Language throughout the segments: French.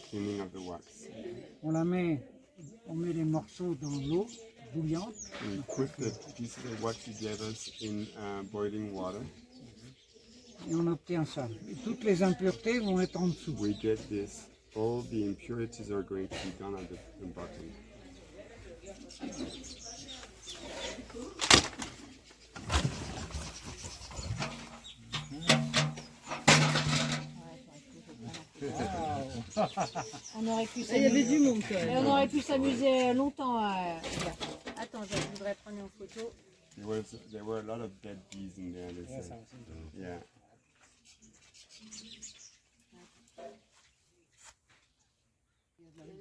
cleaning of the wax. On met les morceaux dans l'eau bouillante. We put the pieces of wax together in boiling water. Et on obtient ça. Et toutes les impuretés vont être en dessous. We get this. All the impurities are going to be done at the bottom. On aurait pu Il y avait du monde quand même. Et on aurait pu s'amuser longtemps. Attends, je voudrais prendre une photo. There were a lot of dead bees in there. Yeah.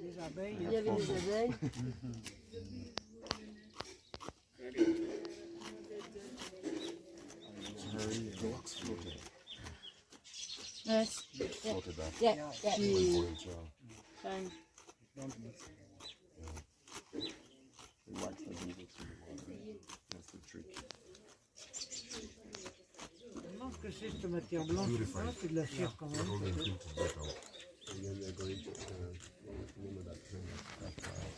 Des abeilles. Il y avait des abeilles. Yes. Yeah. Fine. The wax doesn't go through the water. That's the trick. Je pense que c'est cette matière blanche. C'est de la cire quand même. And then they're going to name of that plant.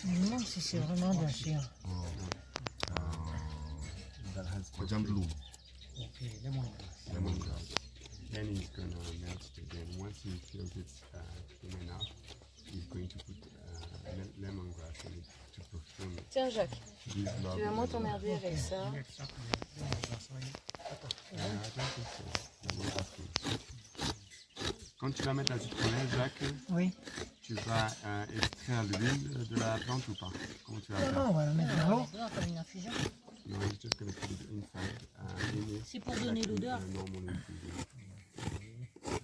Je me demande si c'est vraiment de la cire. That has Blue. Ok, lemongrass. Then he's going to melt it again. Once he feels it's clean enough, he's going to put lemongrass in it to perfume it. Tiens, Jacques, These love tu vas moins t'emmerder avec ça. Quand tu vas mettre la citronnelle, Jacques, Oui. tu vas extraire l'huile de la plante ou pas? Comment tu vas faire? Non, on va la mettre dans l'eau. Comme une infusion. No, it's just going to put it inside. C'est pour donner l'odeur. Normal infusion.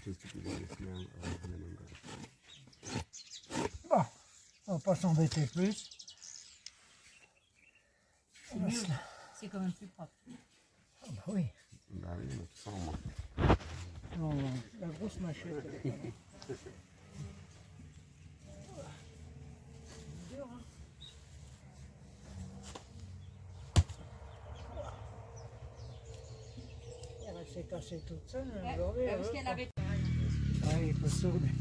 Just to give it the smell of lemongrass. Bon, on va pas s'embêter plus. C'est mieux. C'est quand même plus propre. Ah bah oui. Bah oui, on a tout ça en moins. Non, la grosse machette. Elle s'est cassée toute seule, aujourd'hui. Parce qu'elle avait... Ah, il faut sourder.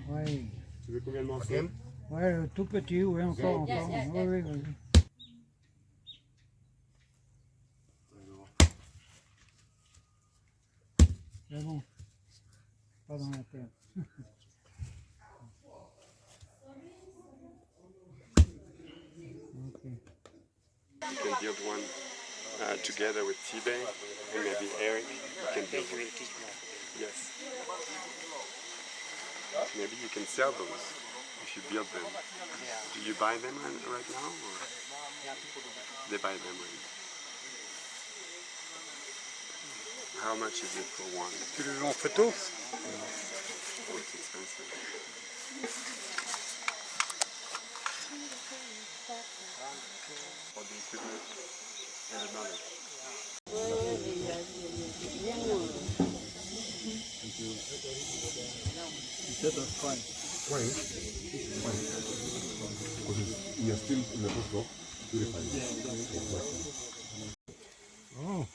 Oui. Tu veux combien de morceaux? Ouais, tout petit, oui, encore. Oui, vas-y. C'est bon. Pas dans la terre. Okay. You can build one together with T-Bay and maybe Eric. You can build one. Yes. Maybe you can sell those if you build them. Do you buy them right now? Or? They buy them right now. How much is it for one? Tu le veux en photo? Oh, it's expensive. For the equipment and the knowledge. You said that's fine. Fine. Because we are still in the process of purifying. Oh.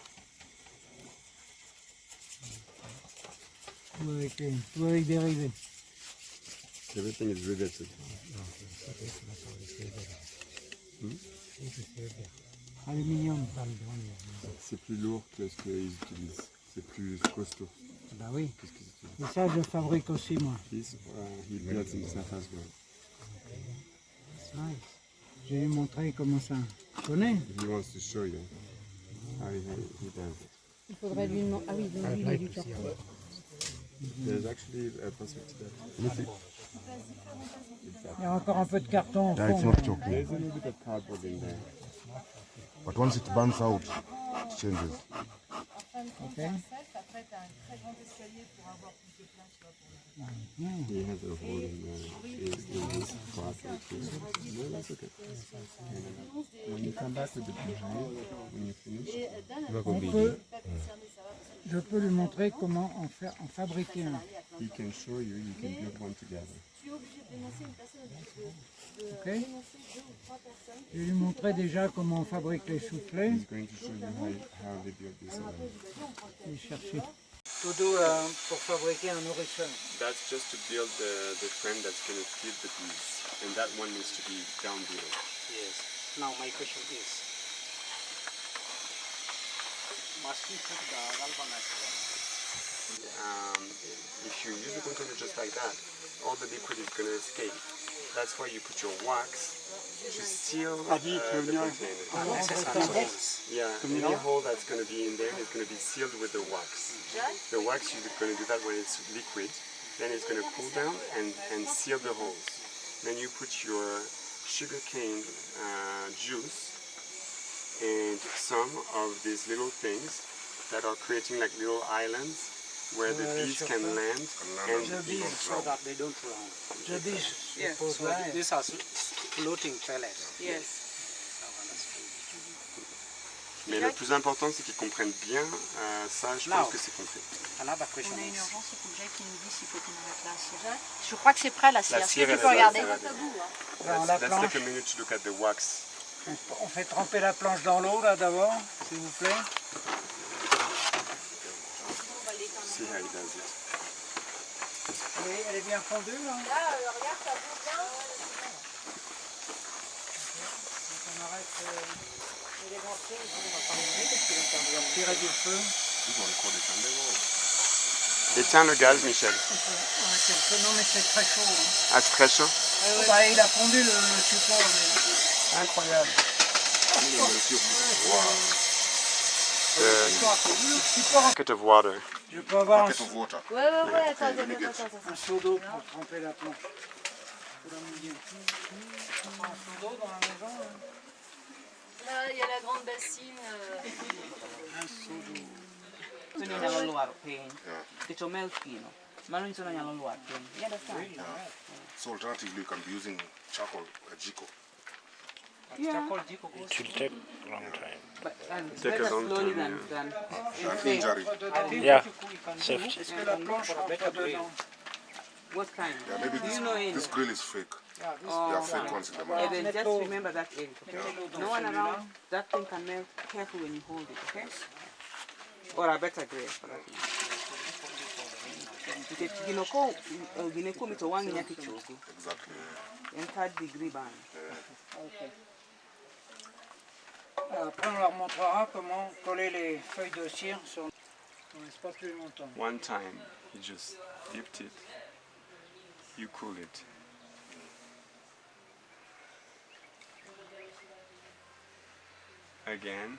Tout avec des rivets. Everything is riveted. Aluminium. C'est plus lourd que ce qu'ils utilisent. C'est plus costaud. Bah oui. Qu'est-ce qu'ils utilisent? Et ça, je fabrique aussi, moi. He builds himself as well. Nice. Je vais lui montrer comment ça. Tu connais? He wants to show you how he does. Il faudrait lui demander... Ah oui, il a du carton. There's actually a possibility that Il y a encore un peu de carton au Yeah, it's fond. not choking. there's a little bit of cardboard in there. But once it burns out, it changes. Okay. He has a hole in this part right here. No, that's okay. When you come back with the behind, when you finish, Je peux lui montrer comment en fabriquer un. he can show you, you can build one together. Tu es obligé de dénoncer une personne un petit peu. Ok. Je vais lui montrer déjà comment on fabrique les soufflets. He's going to show you how they build this. Je vais chercher. Tout d'eau pour fabriquer un nourrisson. That's just to build the frame that's going to feed the bees. And that one needs to be down below. Yes. Now my question is, must we put the galvanized? If you use the container just like that, all the liquid is going to escape. That's why you put your wax to seal the container. Yeah, any hole that's going to be in there is going to be sealed with the wax. The wax, you're going to do that when it's liquid. Then it's going to cool down and seal the holes. Then you put your sugarcane juice and some of these little things that are creating like little islands where the bees can land and So that they don't drown. Je dis, Yeah. So these are floating pellets. Yes. Mais le plus important, c'est qu'ils comprennent bien ça. Je pense que c'est compris. Another question On a une is, urgence, il faut que Jacques qui nous dise s'il faut qu'on arrête la cire. Je crois que c'est prêt la cire. Est-ce que tu peux regarder? Alors, la Let's planche, take a minute to look at the wax. on fait tremper la planche dans l'eau là d'abord, s'il vous plaît. See how he does it. Elle est bien fondue là. Là, regarde, ça vaut bien. On arrête les morceaux, on va tirer du feu. Éteins le gaz, Michel. Non mais c'est très chaud. Hein. Ah, c'est très chaud. Bah, il a fondu le support. Mais... Incroyable. Bucket of water. Je peux avoir Bucket of water. Ouais, attends. un seau d'eau pour tremper la planche. Faut la mouiller. On prend un seau d'eau dans la maison. Hein. Là, il y a la grande bassine. Un seau d'eau. Sono nyalo luar piny. Keto mel kino. Mano nyiso ni nyalo luar piny. You understand? So alternatively, you can be using charcoal, jiko. charcoal jiko goes. It will take a long time. But it's Take a better long slowly time, than And injury. Yeah, safety. Est-ce que la planche rentre dedans? what kind? Yeah, maybe Do you know any? this grill is fake. Yeah, They are fake ones in the Yeah, market. then just remember that area, okay? Mettez-l'eau No dans one celui-là. around, that thing can melt. Careful when you hold it, okay? Or a better grade for that. Ginoko, gineko mito wangi nyaki chogo. Exactly. And 3rd degree burn. Après, on leur montrera comment coller les feuilles de cire sur. On ne laisse pas plus longtemps. One time, you just dipped it, you cool it. Again,